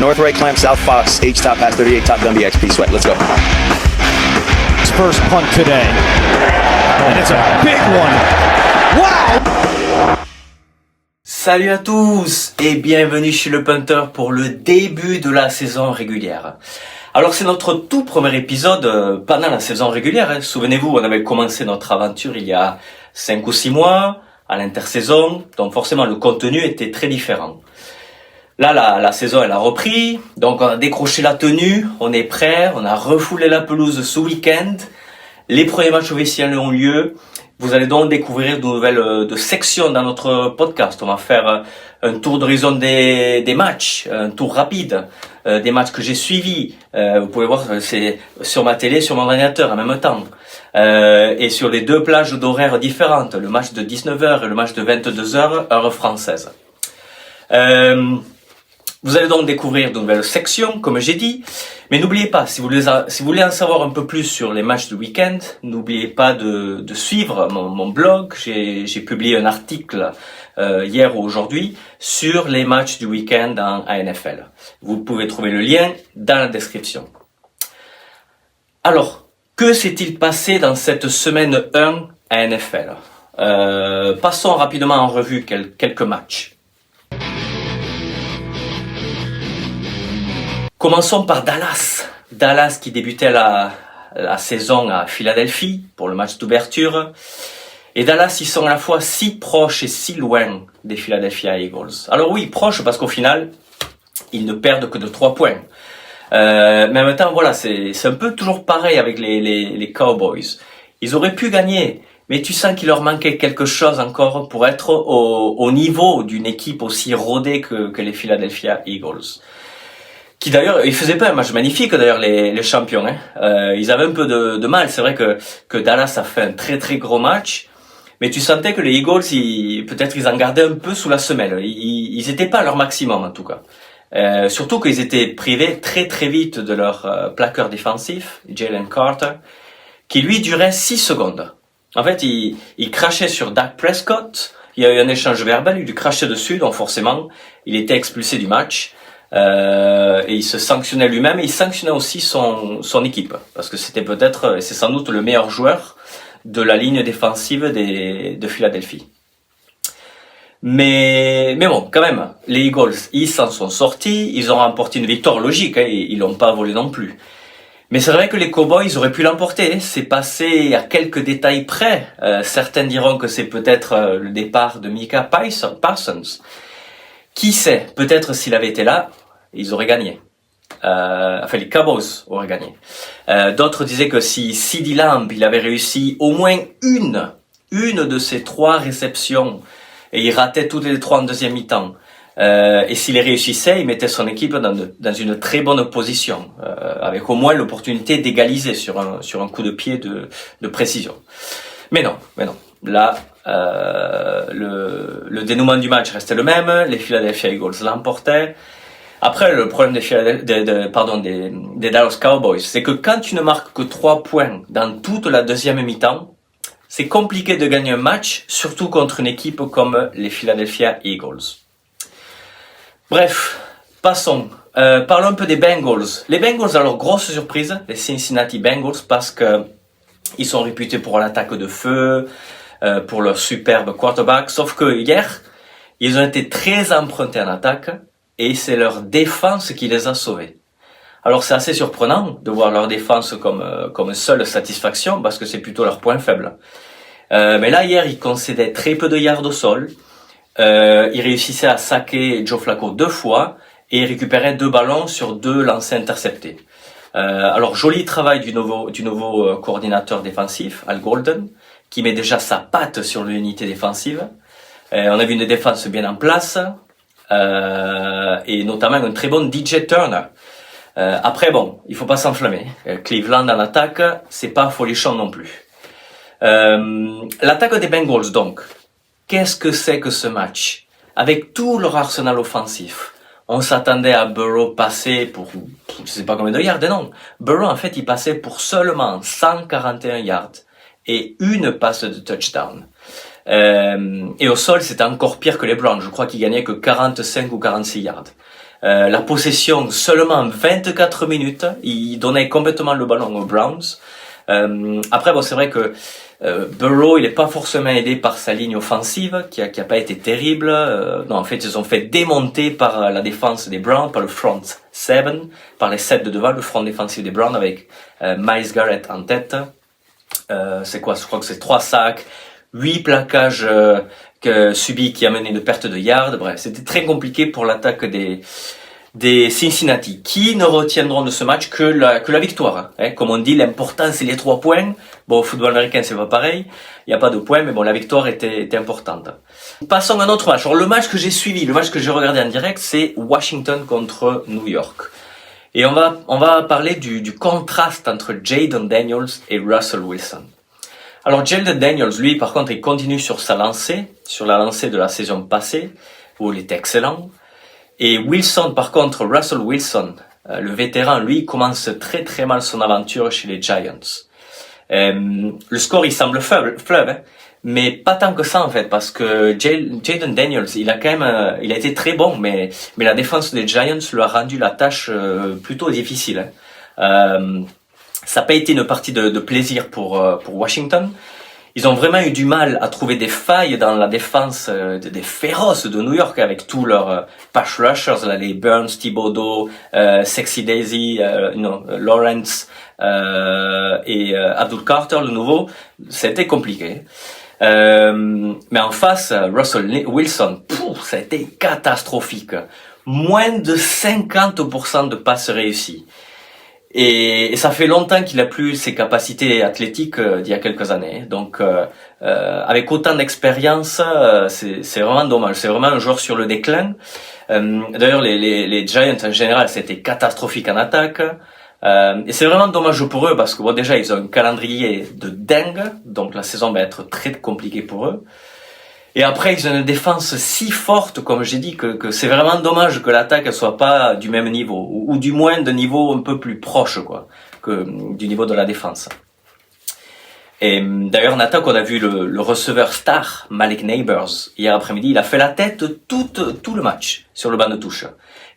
North right clamp, south fox, H top pass 38, top gun BXP sweat. Let's go. First punt today. And it's a big one. Wow! Salut à tous et bienvenue chez le Punter pour le début de la saison régulière. Alors c'est notre tout premier épisode pendant la saison régulière. Souvenez-vous, on avait commencé notre aventure il y a 5 ou 6 mois à l'intersaison, donc forcément le contenu était très différent. Là, la saison elle a repris, donc on a décroché la tenue, on est prêt, on a refoulé la pelouse ce week-end. Les premiers matchs officiels ont lieu. Vous allez donc découvrir de nouvelles sections dans notre podcast. On va faire un tour d'horizon des matchs, un tour rapide des matchs que j'ai suivis. Vous pouvez voir, c'est sur ma télé, sur mon ordinateur en même temps. Et sur les deux plages d'horaires différentes, le match de 19h et le match de 22h, heure française. Vous allez donc découvrir de nouvelles sections, comme j'ai dit. Mais n'oubliez pas, si vous voulez en savoir un peu plus sur les matchs du week-end, n'oubliez pas de suivre mon blog. J'ai publié un article hier ou aujourd'hui sur les matchs du week-end en NFL. Vous pouvez trouver le lien dans la description. Alors, que s'est-il passé dans cette semaine 1 à NFL? Passons rapidement en revue quelques matchs. Commençons par Dallas. Dallas qui débutait la saison à Philadelphie pour le match d'ouverture. Et Dallas, ils sont à la fois si proches et si loin des Philadelphia Eagles. Alors oui, proches parce qu'au final, ils ne perdent que de 3 points. Mais en même temps, voilà, c'est un peu toujours pareil avec les Cowboys. Ils auraient pu gagner, mais tu sens qu'il leur manquait quelque chose encore pour être au niveau d'une équipe aussi rodée que les Philadelphia Eagles. Qui d'ailleurs, ils faisaient pas un match magnifique d'ailleurs les champions. Ils avaient un peu de mal. C'est vrai que Dallas a fait un très très gros match, mais tu sentais que les Eagles, peut-être ils en gardaient un peu sous la semelle. Ils étaient pas à leur maximum en tout cas. Surtout qu'ils étaient privés très très vite de leur plaqueur défensif, Jalen Carter, qui lui durait 6 secondes. En fait, il crachait sur Dak Prescott. Il y a eu un échange verbal, il lui crachait dessus, donc forcément, il était expulsé du match. Et il se sanctionnait lui-même et il sanctionnait aussi son équipe parce que c'est sans doute le meilleur joueur de la ligne défensive de Philadelphie. Mais bon, quand même, les Eagles, ils s'en sont sortis, ils ont remporté une victoire logique, ils l'ont pas volé non plus. Mais c'est vrai que les Cowboys auraient pu l'emporter, c'est passé à quelques détails près. Certains diront que c'est peut-être le départ de Micah Parsons. Qui sait, peut-être s'il avait été là, ils auraient gagné. Les Cowboys auraient gagné. D'autres disaient que si CeeDee Lamb, il avait réussi au moins une de ces 3 réceptions, et il ratait toutes les 3 en deuxième mi-temps, et s'il les réussissait, il mettait son équipe dans une très bonne position, avec au moins l'opportunité d'égaliser sur un coup de pied de précision. Mais non. Là, le dénouement du match restait le même, les Philadelphia Eagles l'emportaient. Après, le problème des Dallas Cowboys, c'est que quand tu ne marques que 3 points dans toute la deuxième mi-temps, c'est compliqué de gagner un match, surtout contre une équipe comme les Philadelphia Eagles. Bref, passons. Parlons un peu des Bengals. Les Bengals, alors grosse surprise, les Cincinnati Bengals, parce que ils sont réputés pour l'attaque de feu, pour leur superbe quarterback. Sauf que hier, ils ont été très empruntés en attaque et c'est leur défense qui les a sauvés. Alors c'est assez surprenant de voir leur défense comme seule satisfaction parce que c'est plutôt leur point faible. Mais là, hier, ils concédaient très peu de yards au sol. Ils réussissaient à saquer Joe Flacco 2 fois et ils récupéraient 2 ballons sur 2 lancers interceptés. Alors joli travail du nouveau coordinateur défensif, Al Golden, qui met déjà sa patte sur l'unité défensive. On a vu une défense bien en place et notamment un très bon DJ Turner. Après bon, il faut pas s'enflammer. Cleveland en attaque, c'est pas folichon non plus. L'attaque des Bengals donc. Qu'est-ce que c'est que ce match? Avec tout leur arsenal offensif, on s'attendait à Burrow passer pour, je sais pas combien de yards, non. Burrow, en fait, il passait pour seulement 141 yards et une passe de touchdown. Et au sol, c'était encore pire que les Browns. Je crois qu'ils gagnaient que 45 ou 46 yards. La possession seulement 24 minutes, il donnait complètement le ballon aux Browns. Après, bon, c'est vrai que Burrow, il est pas forcément aidé par sa ligne offensive, qui a pas été terrible. Non, en fait, ils ont fait démonter par la défense des Browns, par le front 7, par les 7 de devant, le front défensif des Browns avec Myles Garrett en tête. C'est quoi? Je crois que c'est 3 sacs, 8 plaquages subis qui amenaient une perte de yards. Bref, c'était très compliqué pour l'attaque des Cincinnati, qui ne retiendront de ce match que la victoire. Hein. Comme on dit, l'important c'est les 3 points. Bon, au football américain c'est pas pareil, il n'y a pas de points, mais bon, la victoire était importante. Passons à un autre match. Alors le match que j'ai suivi, le match que j'ai regardé en direct, c'est Washington contre New York. Et on va parler du contraste entre Jayden Daniels et Russell Wilson. Alors Jayden Daniels, lui, par contre, il continue sur sa lancée, sur la lancée de la saison passée, où il était excellent. Et Wilson, par contre, Russell Wilson, le vétéran, lui, commence très très mal son aventure chez les Giants. Le score, il semble fleuve, hein, mais pas tant que ça en fait, parce que Jayden Daniels, il a été très bon, mais la défense des Giants lui a rendu la tâche plutôt difficile. Hein. Ça n'a pas été une partie de plaisir pour Washington. Ils ont vraiment eu du mal à trouver des failles dans la défense des féroces de New York avec tous leurs pass rushers, là, les Burns, Thibodeau, Sexy Daisy, Lawrence et Abdul Carter, le nouveau. C'était compliqué. Mais en face, Russell Wilson, ça a été catastrophique. Moins de 50% de passes réussies. Et ça fait longtemps qu'il a plus ses capacités athlétiques d'il y a quelques années. Donc, avec autant d'expérience, c'est vraiment dommage. C'est vraiment un joueur sur le déclin. D'ailleurs, les Giants en général, c'était catastrophique en attaque. Et c'est vraiment dommage pour eux parce que bon, déjà, ils ont un calendrier de dingue. Donc, la saison va être très compliquée pour eux. Et après, ils ont une défense si forte, comme j'ai dit, que c'est vraiment dommage que l'attaque ne soit pas du même niveau, ou du moins de niveau un peu plus proche, quoi, que du niveau de la défense. Et d'ailleurs, en attaque, on a vu le receveur star, Malik Neighbors, hier après-midi, il a fait la tête tout le match sur le banc de touche.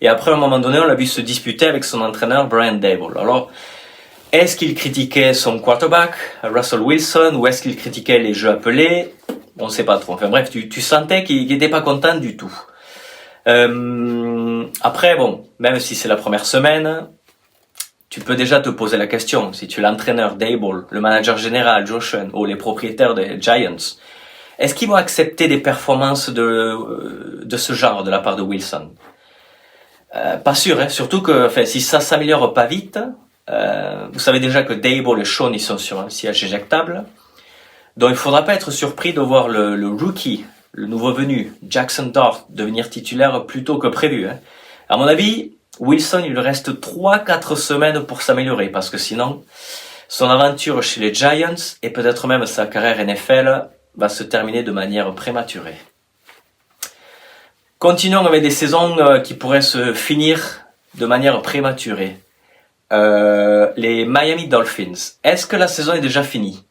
Et après, à un moment donné, on l'a vu se disputer avec son entraîneur, Brian Daboll. Alors, est-ce qu'il critiquait son quarterback, Russell Wilson, ou est-ce qu'il critiquait les jeux appelés? On ne sait pas trop. Enfin bref, tu sentais qu'il n'était pas content du tout. Après, bon, même si c'est la première semaine, tu peux déjà te poser la question. Si tu es l'entraîneur Daboll, le manager général Josh Allen ou les propriétaires des Giants, est-ce qu'ils vont accepter des performances de ce genre de la part de Wilson? Pas sûr, hein. Surtout que enfin, si ça s'améliore pas vite, vous savez déjà que Daboll et Sean ils sont sur un siège éjectable. Donc il ne faudra pas être surpris de voir le rookie, le nouveau venu, Jackson Dart, devenir titulaire plus tôt que prévu. Hein. À mon avis, Wilson, il lui reste 3-4 semaines pour s'améliorer, parce que sinon, son aventure chez les Giants, et peut-être même sa carrière NFL, va se terminer de manière prématurée. Continuons avec des saisons qui pourraient se finir de manière prématurée. Les Miami Dolphins. Est-ce que la saison est déjà finie?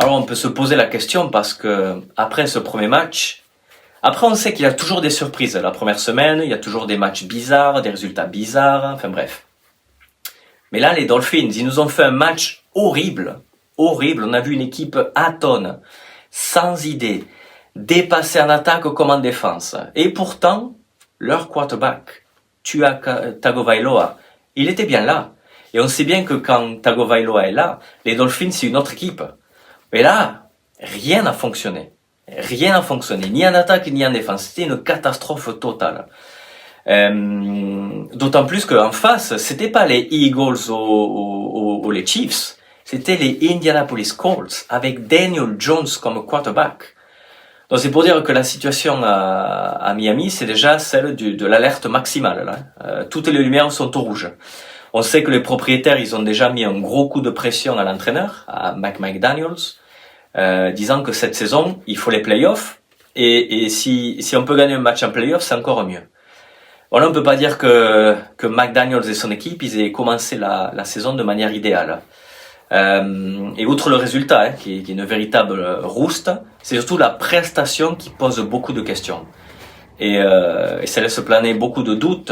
Alors on peut se poser la question parce que après ce premier match, après on sait qu'il y a toujours des surprises. La première semaine, il y a toujours des matchs bizarres, des résultats bizarres, enfin bref. Mais là les Dolphins, ils nous ont fait un match horrible. On a vu une équipe atone, sans idée, dépassée en attaque comme en défense. Et pourtant, leur quarterback, Tua Tagovailoa, il était bien là. Et on sait bien que quand Tagovailoa est là, les Dolphins c'est une autre équipe. Mais là, rien n'a fonctionné. Rien n'a fonctionné, ni en attaque ni en défense. C'était une catastrophe totale. D'autant plus qu'en face, c'était pas les Eagles ou les Chiefs, c'était les Indianapolis Colts avec Daniel Jones comme quarterback. Donc c'est pour dire que la situation à Miami, c'est déjà celle de l'alerte maximale. Là. Toutes les lumières sont au rouge. On sait que les propriétaires, ils ont déjà mis un gros coup de pression à l'entraîneur, à McDaniels, disant que cette saison, il faut les playoffs, et si on peut gagner un match en playoffs, c'est encore mieux. Voilà, on peut pas dire que McDaniels et son équipe, ils aient commencé la saison de manière idéale. Et outre le résultat, hein, qui est une véritable rouste, c'est surtout la prestation qui pose beaucoup de questions. et ça laisse planer beaucoup de doutes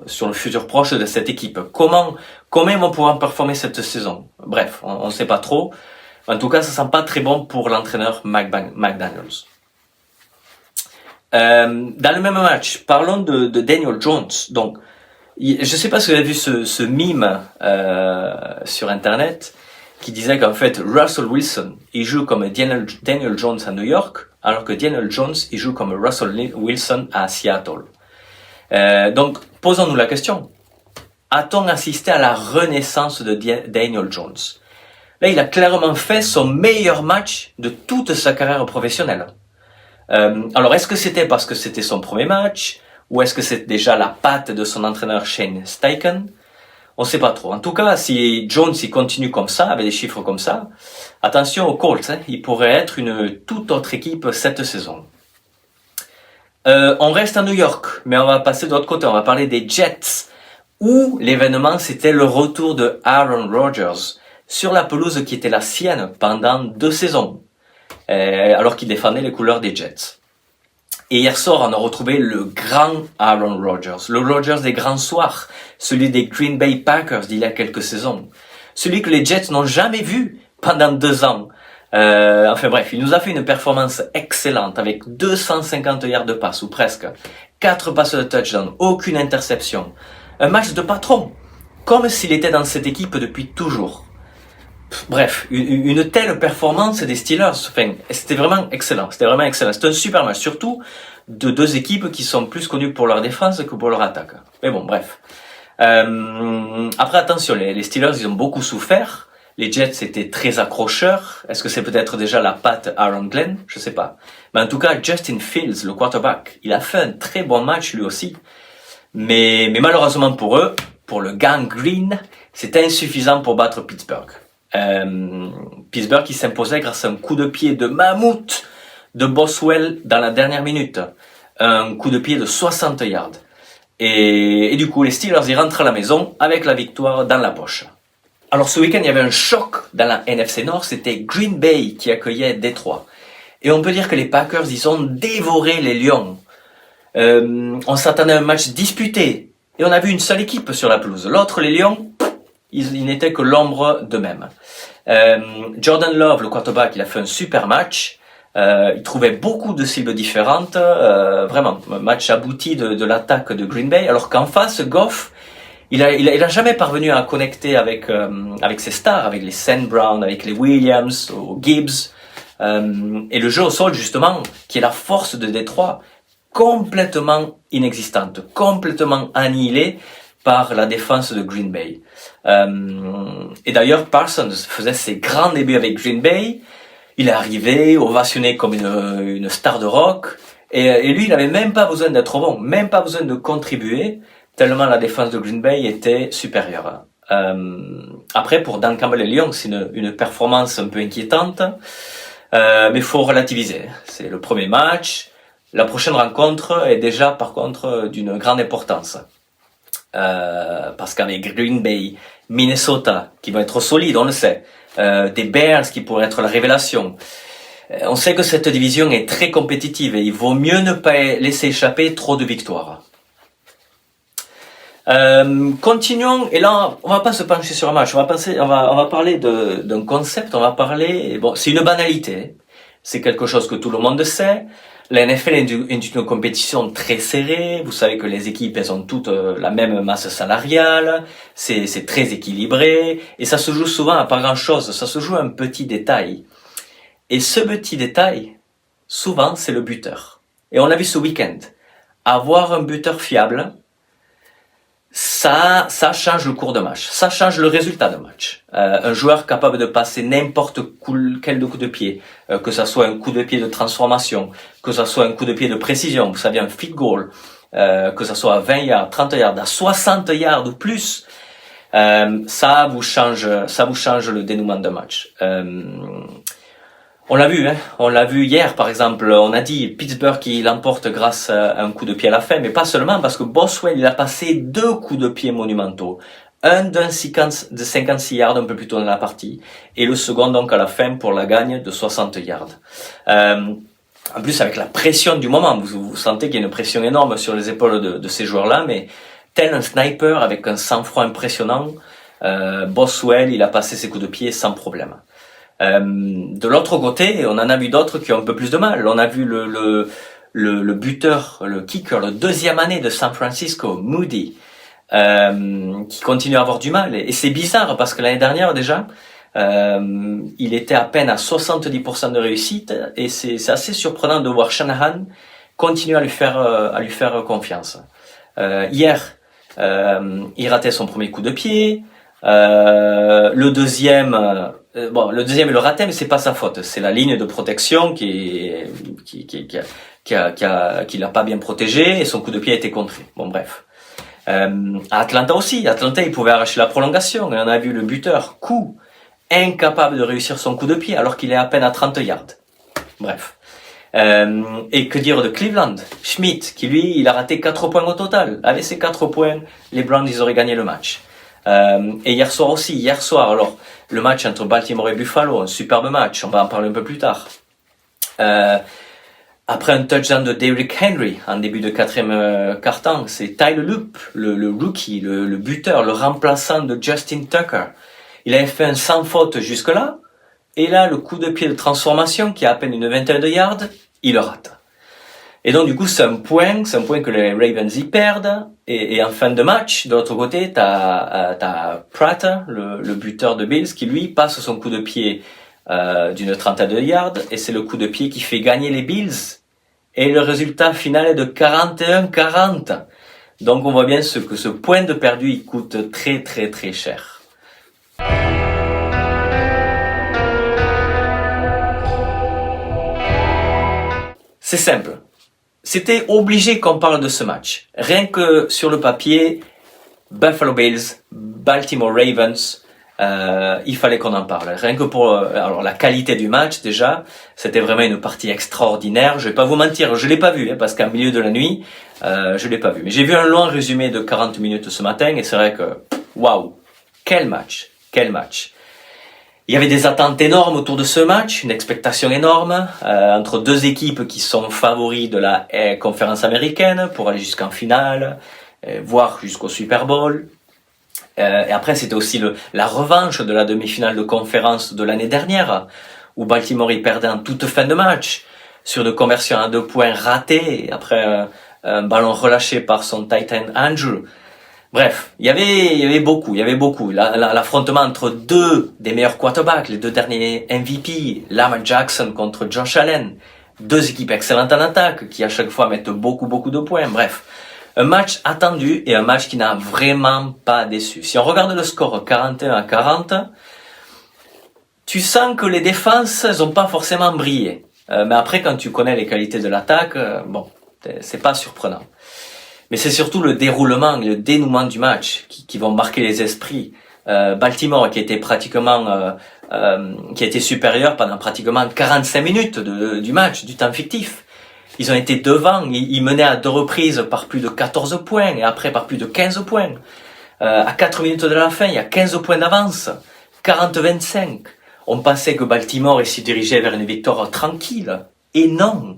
sur le futur proche de cette équipe. Comment ils vont pouvoir performer cette saison? Bref, on ne sait pas trop. En tout cas, ça sent pas très bon pour l'entraîneur McDaniels. Dans le même match, parlons de Daniel Jones. Donc, je sais pas si vous avez vu ce mime sur Internet qui disait qu'en fait Russell Wilson il joue comme Daniel Jones à New York, alors que Daniel Jones il joue comme Russell Wilson à Seattle. Donc, posons-nous la question. A-t-on assisté à la renaissance de Daniel Jones? Là, il a clairement fait son meilleur match de toute sa carrière professionnelle. Alors, est-ce que c'était parce que c'était son premier match, ou est-ce que c'est déjà la patte de son entraîneur Shane Steichen? On sait pas trop. En tout cas, si Jones il continue comme ça, avec des chiffres comme ça, attention aux Colts, il pourrait être une toute autre équipe cette saison. On reste à New York, mais on va passer de l'autre côté, on va parler des Jets, où l'événement c'était le retour de Aaron Rodgers sur la pelouse qui était la sienne pendant 2 saisons, alors qu'il défendait les couleurs des Jets. Et hier soir, on a retrouvé le grand Aaron Rodgers, le Rodgers des grands soirs, celui des Green Bay Packers d'il y a quelques saisons, celui que les Jets n'ont jamais vu pendant 2 ans. Enfin bref, il nous a fait une performance excellente avec 250 yards de passe, ou presque, 4 passes de touchdown, aucune interception. Un match de patron, comme s'il était dans cette équipe depuis toujours. Bref, une telle performance des Steelers, enfin, c'était vraiment excellent. C'était un super match, surtout de 2 équipes qui sont plus connues pour leur défense que pour leur attaque. Mais bon, bref. Après, attention, les Steelers, ils ont beaucoup souffert. Les Jets étaient très accrocheurs. Est-ce que c'est peut-être déjà la patte Aaron Glenn? Je sais pas. Mais en tout cas, Justin Fields, le quarterback, il a fait un très bon match lui aussi. Mais malheureusement pour eux, pour le gang green, c'était insuffisant pour battre Pittsburgh. Pittsburgh qui s'imposait grâce à un coup de pied de mammouth de Boswell dans la dernière minute. Un coup de pied de 60 yards. Et du coup, les Steelers y rentrent à la maison avec la victoire dans la poche. Alors ce week-end, il y avait un choc dans la NFC Nord, c'était Green Bay qui accueillait Détroit. Et on peut dire que les Packers, ils ont dévoré les Lions. On s'attendait à un match disputé. Et on a vu une seule équipe sur la pelouse. L'autre, les Lions, ils n'étaient que l'ombre d'eux-mêmes. Jordan Love, le quarterback, il a fait un super match. Il trouvait beaucoup de cibles différentes. Vraiment, un match abouti de l'attaque de Green Bay. Alors qu'en face, Goff, il a jamais parvenu à connecter avec ses stars, avec les Sam Brown, avec les Williams, ou Gibbs. Et le jeu au sol, justement, qui est la force de Détroit, complètement inexistante, complètement annihilée par la défense de Green Bay. Et d'ailleurs, Parsons faisait ses grands débuts avec Green Bay. Il est arrivé, ovationné comme une star de rock. Et lui, il n'avait même pas besoin d'être bon, même pas besoin de contribuer, tellement la défense de Green Bay était supérieure. Après, pour Dan Campbell et Lions, c'est une performance un peu inquiétante, mais il faut relativiser. C'est le premier match. La prochaine rencontre est déjà, par contre, d'une grande importance. Parce qu'avec Green Bay, Minnesota, qui vont être solides, on le sait, des Bears qui pourraient être la révélation. On sait que cette division est très compétitive et il vaut mieux ne pas laisser échapper trop de victoires. Continuons, et là, on va pas se pencher sur un match, on va parler d'un concept, bon, c'est une banalité, c'est quelque chose que tout le monde sait. La NFL est une compétition très serrée, vous savez que les équipes, elles ont toutes la même masse salariale, c'est très équilibré, et ça se joue souvent à pas grand chose, ça se joue à un petit détail. Et ce petit détail, souvent, c'est le buteur. Et on l'a vu ce week-end. Avoir un buteur fiable, ça change le cours de match, ça change le résultat de match. Un joueur capable de passer n'importe quel coup de pied, que ça soit un coup de pied de transformation, que ça soit un coup de pied de précision, vous savez, un field goal, que ça soit à 20 yards, 30 yards, à 60 yards ou plus, ça vous change le dénouement de match. On l'a vu hier par exemple, on a dit Pittsburgh qui l'emporte grâce à un coup de pied à la fin, mais pas seulement parce que Boswell il a passé 2 coups de pied monumentaux. Un de 56 yards un peu plus tôt dans la partie, et le second donc à la fin pour la gagne de 60 yards. En plus, avec la pression du moment, vous sentez qu'il y a une pression énorme sur les épaules de ces joueurs-là, mais tel un sniper avec un sang-froid impressionnant, Boswell, il a passé ses coups de pied sans problème. De l'autre côté, on en a vu d'autres qui ont un peu plus de mal. On a vu le buteur, le kicker, le deuxième année de San Francisco, Moody, qui continue à avoir du mal. Et c'est bizarre parce que l'année dernière déjà, il était à peine à 70% de réussite, et c'est assez surprenant de voir Shanahan continuer à lui faire confiance. Hier, il ratait son premier coup de pied. Le deuxième, il le ratait, mais c'est pas sa faute. C'est la ligne de protection qui l'a pas bien protégé, et son coup de pied a été contré. Bon, bref. À Atlanta aussi. Atlanta, il pouvait arracher la prolongation. Et on a vu le buteur, coup, incapable de réussir son coup de pied alors qu'il est à peine à 30 yards. Bref. Et que dire de Cleveland? Schmidt, qui lui, il a raté 4 points au total. Avec ces 4 points, les Browns, ils auraient gagné le match. Et hier soir, alors, le match entre Baltimore et Buffalo, un superbe match, on va en parler un peu plus tard. Après un touchdown de Derrick Henry en début de quatrième quart-temps, c'est Tyler Loop, le rookie, le buteur, le remplaçant de Justin Tucker. Il avait fait un sans faute jusque-là, et là, le coup de pied de transformation, qui a à peine une vingtaine de yards, il le rate. Et donc, du coup, c'est un point que les Ravens y perdent, et en fin de match, de l'autre côté, t'as Pratt, le buteur de Bills, qui lui passe son coup de pied d'une trentaine de yards, et c'est le coup de pied qui fait gagner les Bills. Et le résultat final est de 41-40. Donc, on voit bien que ce point de perdu, il coûte très, très, très cher. C'est simple. C'était obligé qu'on parle de ce match. Rien que sur le papier, Buffalo Bills, Baltimore Ravens, il fallait qu'on en parle. Rien que pour alors la qualité du match déjà, c'était vraiment une partie extraordinaire. Je vais pas vous mentir, je l'ai pas vu, parce qu'en milieu de la nuit, je l'ai pas vu. Mais j'ai vu un long résumé de 40 minutes ce matin, et c'est vrai que waouh, quel match. Il y avait des attentes énormes autour de ce match, une expectation énorme entre deux équipes qui sont favoris de la conférence américaine pour aller jusqu'en finale, voire jusqu'au Super Bowl. Et après, c'était aussi la revanche de la demi-finale de conférence de l'année dernière, où Baltimore y perdait en toute fin de match sur une conversion à 2 points ratée après un ballon relâché par son tight end Andrew. Bref, il y avait beaucoup. L'affrontement entre deux des meilleurs quarterbacks, les deux derniers MVP, Lamar Jackson contre Josh Allen, deux équipes excellentes en attaque qui à chaque fois mettent beaucoup de points. Bref, un match attendu et un match qui n'a vraiment pas déçu. Si on regarde le score 41-40, tu sens que les défenses, elles ont pas forcément brillé. Mais après, quand tu connais les qualités de l'attaque, bon, c'est pas surprenant. Mais c'est surtout le déroulement, le dénouement du match qui vont marquer les esprits. Baltimore qui était qui a été supérieur pendant pratiquement 45 minutes du match, du temps fictif. Ils ont été devant, ils menaient à 2 reprises par plus de 14 points et après par plus de 15 points. À 4 minutes de la fin, il y a 15 points d'avance, 40-25. On pensait que Baltimore s'y dirigeait vers une victoire tranquille. Et non.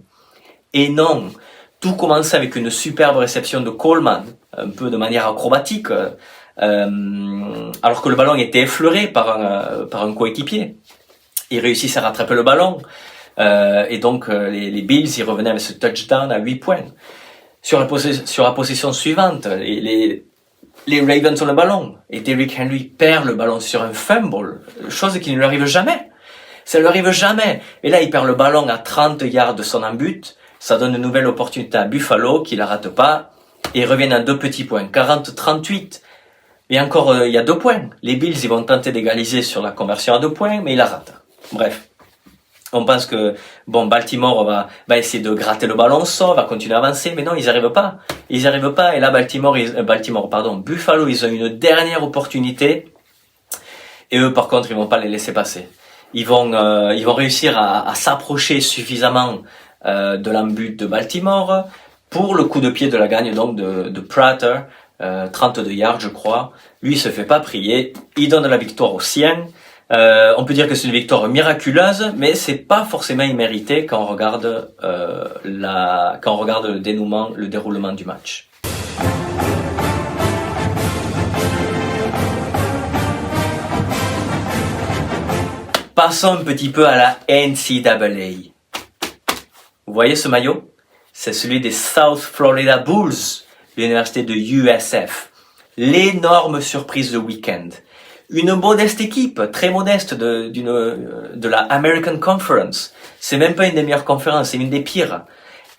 Tout commençait avec une superbe réception de Coleman, un peu de manière acrobatique, alors que le ballon était effleuré par un coéquipier. Ils réussissent à rattraper le ballon, et donc les Bills ils revenaient avec ce touchdown à 8 points. Sur la possession suivante, les Ravens ont le ballon, et Derrick Henry perd le ballon sur un fumble, chose qui ne lui arrive jamais. Ça ne lui arrive jamais. Et là, il perd le ballon à 30 yards de son en-but. Ça donne une nouvelle opportunité à Buffalo qui la rate pas et reviennent à 2 petits points, 40-38. Et encore, il y a 2 points. Les Bills, ils vont tenter d'égaliser sur la conversion à 2 points, mais ils la ratent. Bref. On pense que, Baltimore va essayer de gratter le ballon au sol, va continuer à avancer, mais non, ils arrivent pas. Et là, Buffalo, ils ont une dernière opportunité. Et eux, par contre, ils vont pas les laisser passer. Ils vont réussir à s'approcher suffisamment de l'embut de Baltimore pour le coup de pied de la gagne donc de Prater, 32 yards je crois. Lui il se fait pas prier, il donne la victoire aux siens, On peut dire que c'est une victoire miraculeuse, mais c'est pas forcément immérité quand on regarde le dénouement, le déroulement du match. Passons un petit peu à la NCAA. Vous voyez ce maillot? C'est celui des South Florida Bulls, l'université de USF. L'énorme surprise de week-end. Une modeste équipe, très modeste de la American Conference. C'est même pas une des meilleures conférences, c'est une des pires.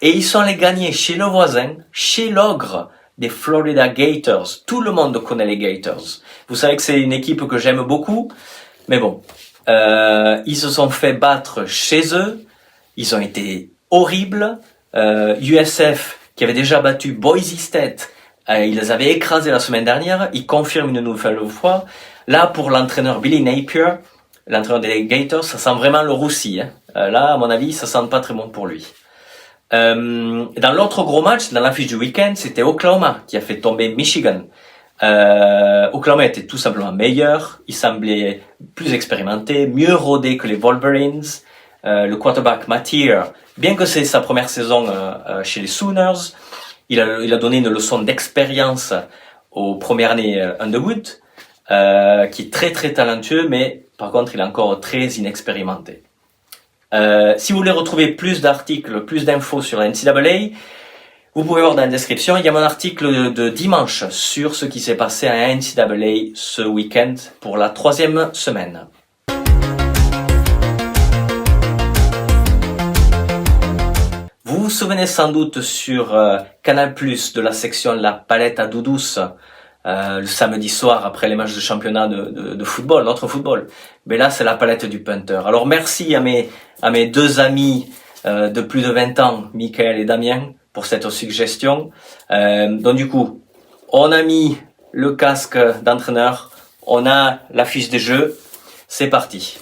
Et ils sont allés gagner chez le voisin, chez l'ogre des Florida Gators. Tout le monde connaît les Gators. Vous savez que c'est une équipe que j'aime beaucoup, mais bon. Ils se sont fait battre chez eux. Ils ont été horribles. USF, qui avait déjà battu Boise State, ils les avaient écrasés la semaine dernière. Ils confirment une nouvelle fois. Là, pour l'entraîneur Billy Napier, l'entraîneur des Gators, ça sent vraiment le roussi. Là, à mon avis, ça sent pas très bon pour lui. Dans l'autre gros match, dans l'affiche du week-end, c'était Oklahoma qui a fait tomber Michigan. Oklahoma était tout simplement meilleur, il semblait plus expérimenté, mieux rodé que les Wolverines. Le quarterback Mathieu, bien que c'est sa première saison chez les Sooners, il a donné une leçon d'expérience au premier année Underwood, qui est très très talentueux, mais par contre il est encore très inexpérimenté. Si vous voulez retrouver plus d'articles, plus d'infos sur la NCAA, vous pouvez voir dans la description, il y a mon article de dimanche sur ce qui s'est passé à NCAA ce week-end pour la 3e semaine. Vous vous souvenez sans doute sur Canal+, de la section La Palette à Doudous, le samedi soir après les matchs de championnat de football, notre football. Mais là, c'est la palette du punter. Alors merci à mes deux amis de plus de 20 ans, Michael et Damien, pour cette suggestion. Donc du coup, on a mis le casque d'entraîneur, on a la fiche des jeux, c'est parti.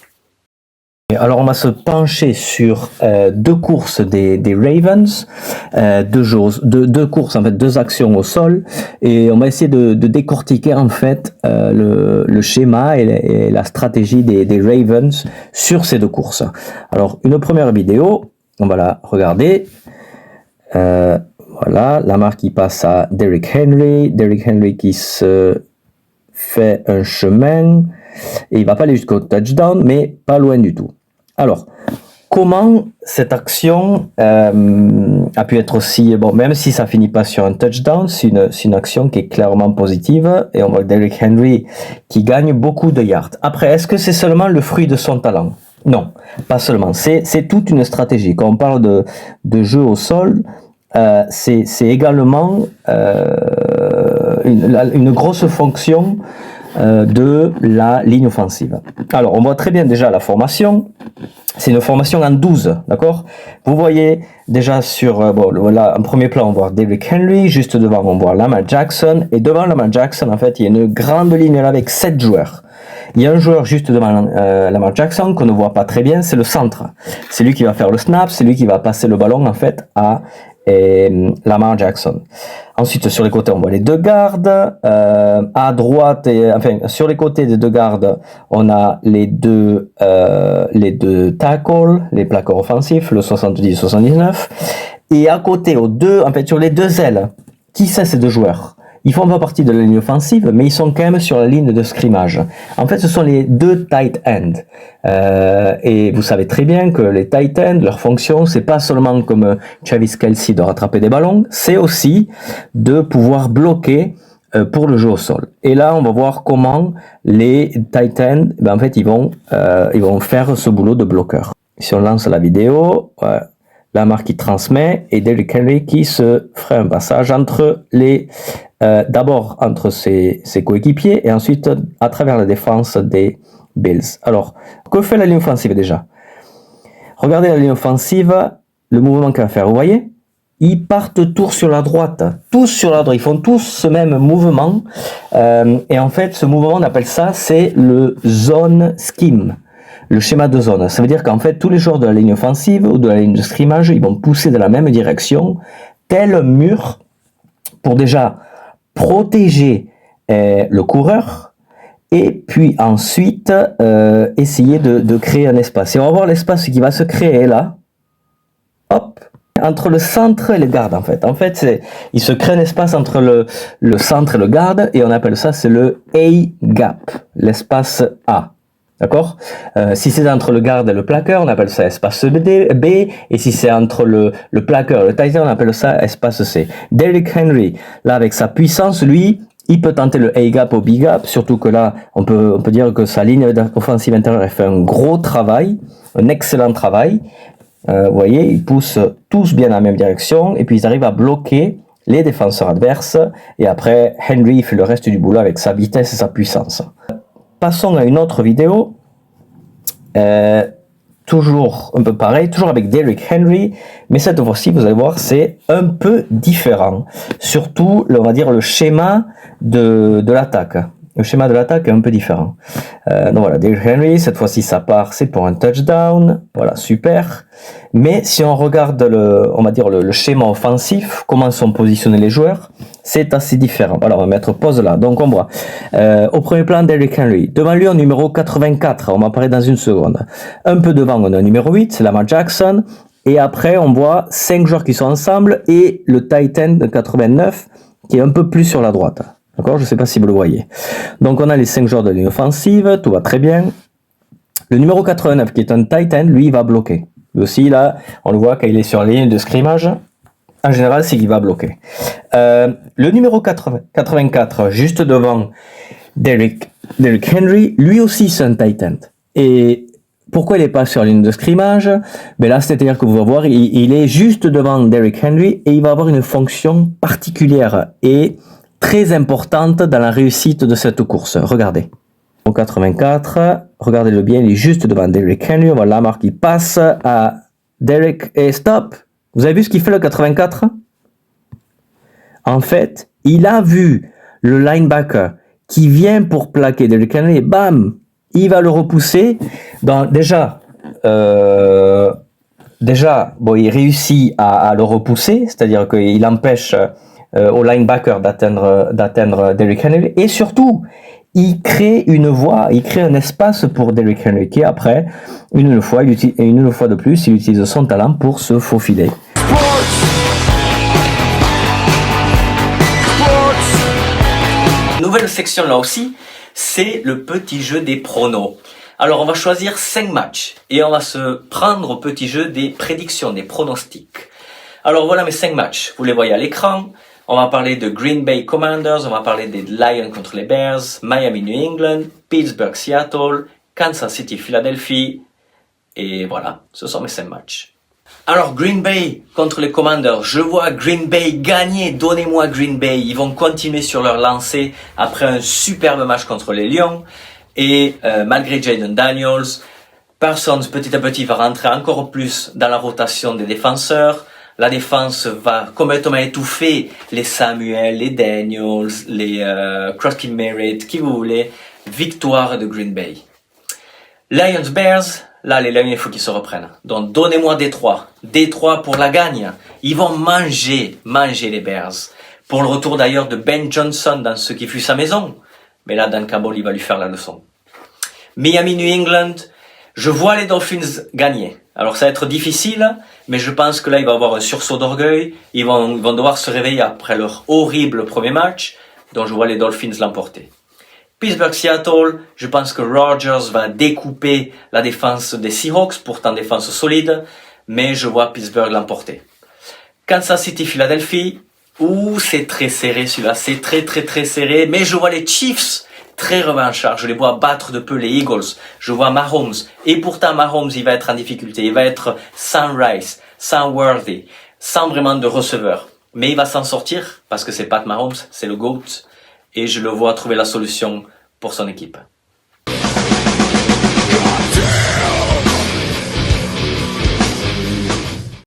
Alors on va se pencher sur deux courses des Ravens, deux courses en fait, deux actions au sol, et on va essayer de décortiquer en fait le schéma et la stratégie des Ravens sur ces deux courses. Alors une première vidéo, on va la regarder. Voilà, Lamar qui passe à Derrick Henry qui se fait un chemin, et il va pas aller jusqu'au touchdown, mais pas loin du tout. Alors, comment cette action a pu être aussi, bon, même si ça finit pas sur un touchdown, c'est une action qui est clairement positive, et on voit Derrick Henry qui gagne beaucoup de yards. Après, est-ce que c'est seulement le fruit de son talent? Non, pas seulement. C'est toute une stratégie. Quand on parle de jeu au sol, c'est également une grosse fonction de la ligne offensive. Alors, on voit très bien déjà la formation. C'est une formation en 12, d'accord? Vous voyez déjà sur, voilà, en premier plan, on voit Derrick Henry, juste devant, on voit Lamar Jackson, et devant Lamar Jackson, en fait, il y a une grande ligne là avec 7 joueurs. Il y a un joueur juste devant Lamar Jackson qu'on ne voit pas très bien, c'est le centre. C'est lui qui va faire le snap, c'est lui qui va passer le ballon, en fait, à Lamar Jackson. Ensuite, sur les côtés, on voit les deux gardes. À droite, sur les côtés des deux gardes, on a les deux tackles, les plaqueurs offensifs, le 70-79. Et à côté, sur les deux ailes, qui c'est ces deux joueurs? Ils font pas partie de la ligne offensive, mais ils sont quand même sur la ligne de scrimmage. En fait, ce sont les deux tight ends. Et vous savez très bien que les tight ends, leur fonction, c'est pas seulement comme Travis Kelce de rattraper des ballons, c'est aussi de pouvoir bloquer pour le jeu au sol. Et là, on va voir comment les tight ends, en fait, ils vont faire ce boulot de bloqueur. Si on lance la vidéo, Lamar qui transmet et Derrick Henry qui se ferait un passage entre d'abord entre ses coéquipiers et ensuite à travers la défense des Bills. Alors, que fait la ligne offensive déjà? Regardez la ligne offensive, le mouvement qu'elle va faire. Vous voyez? Ils partent tous sur la droite. Ils font tous ce même mouvement. Et en fait, ce mouvement, on appelle ça, c'est le zone scheme. Le schéma de zone. Ça veut dire qu'en fait, tous les joueurs de la ligne offensive ou de la ligne de scrimmage, ils vont pousser dans la même direction, tel un mur, pour déjà protéger le coureur et puis ensuite essayer de créer un espace. Et on va voir l'espace qui va se créer là, hop, entre le centre et le garde en fait. En fait, il se crée un espace entre le centre et le garde, et on appelle ça, c'est le A-gap, l'espace A. D'accord? Si c'est entre le garde et le plaqueur, on appelle ça espace B, et si c'est entre le plaqueur et le tight end, on appelle ça espace C. Derrick Henry, là avec sa puissance, lui, il peut tenter le A-gap ou B-gap, surtout que là, on peut dire que sa ligne offensive intérieure a fait un gros travail, un excellent travail. Vous voyez, ils poussent tous bien dans la même direction, et puis ils arrivent à bloquer les défenseurs adverses, et après, Henry fait le reste du boulot avec sa vitesse et sa puissance. Passons à une autre vidéo, toujours un peu pareil, toujours avec Derrick Henry, mais cette fois-ci, vous allez voir, c'est un peu différent. Surtout, on va dire, le schéma de l'attaque. Le schéma de l'attaque est un peu différent. Donc voilà, Derrick Henry, cette fois-ci, ça part, c'est pour un touchdown. Voilà, super. Mais si on regarde on va dire le schéma offensif, comment sont positionnés les joueurs, c'est assez différent. Alors, on va mettre pause là. Donc, on voit, au premier plan, Derrick Henry. Devant lui, un numéro 84. On va parler dans une seconde. Un peu devant, on a un numéro 8, c'est Lamar Jackson. Et après, on voit 5 joueurs qui sont ensemble et le tight end de 89 qui est un peu plus sur la droite. D'accord? Je ne sais pas si vous le voyez. Donc, on a les 5 joueurs de ligne offensive. Tout va très bien. Le numéro 89, qui est un tight end, lui, il va bloquer. Lui aussi, là, on le voit quand il est sur la ligne de scrimmage. En général, c'est qu'il va bloquer. Le numéro 84, juste devant Derrick Henry, lui aussi, c'est un tight end. Et pourquoi il n'est pas sur la ligne de scrimmage? Ben là, c'est-à-dire que vous allez voir, il est juste devant Derrick Henry et il va avoir une fonction particulière et très importante dans la réussite de cette course. Regardez. Au 84, regardez-le bien, il est juste devant Derrick Henry. On voit Lamar qui passe à Derrick et stop. Vous avez vu ce qu'il fait le 84? En fait, il a vu le linebacker qui vient pour plaquer Derrick Henry et bam, il va le repousser. Donc déjà, bon, il réussit à le repousser, c'est-à-dire qu'il empêche au linebacker d'atteindre Derrick Henry, et surtout, il crée une voie, il crée un espace pour Derrick Henry qui après, une fois de plus, il utilise son talent pour se faufiler. Nouvelle section là aussi, c'est le petit jeu des pronos. Alors on va choisir 5 matchs et on va se prendre au petit jeu des prédictions, des pronostics. Alors voilà mes 5 matchs, vous les voyez à l'écran. On va parler de Green Bay Commanders, on va parler des Lions contre les Bears, Miami New England, Pittsburgh Seattle, Kansas City Philadelphie, et voilà, ce sont mes 5 matchs. Alors Green Bay contre les Commanders, je vois Green Bay gagner, donnez-moi Green Bay, ils vont continuer sur leur lancée après un superbe match contre les Lions, et malgré Jayden Daniels, Parsons petit à petit va rentrer encore plus dans la rotation des défenseurs. La défense va complètement étouffer les Samuel, les Daniels, les Crosby Merritt, qui vous voulez. Victoire de Green Bay. Lions Bears, là les Lions il faut qu'ils se reprennent. Donc donnez-moi Détroit. Détroit pour la gagne. Ils vont manger les Bears. Pour le retour d'ailleurs de Ben Johnson dans ce qui fut sa maison. Mais là Dan Campbell il va lui faire la leçon. Miami New England, je vois les Dolphins gagner. Alors ça va être difficile, mais je pense que là il va y avoir un sursaut d'orgueil. Ils vont devoir se réveiller après leur horrible premier match, donc je vois les Dolphins l'emporter. Pittsburgh-Seattle, je pense que Rodgers va découper la défense des Seahawks, pourtant défense solide, mais je vois Pittsburgh l'emporter. Kansas City-Philadelphie, c'est très serré celui-là, c'est très serré, mais je vois les Chiefs très revanchards, je les vois battre de peu les Eagles, je vois Mahomes, et pourtant Mahomes il va être en difficulté, il va être sans Rice, sans Worthy, sans vraiment de receveur, mais il va s'en sortir parce que c'est Pat Mahomes, c'est le GOAT, et je le vois trouver la solution pour son équipe.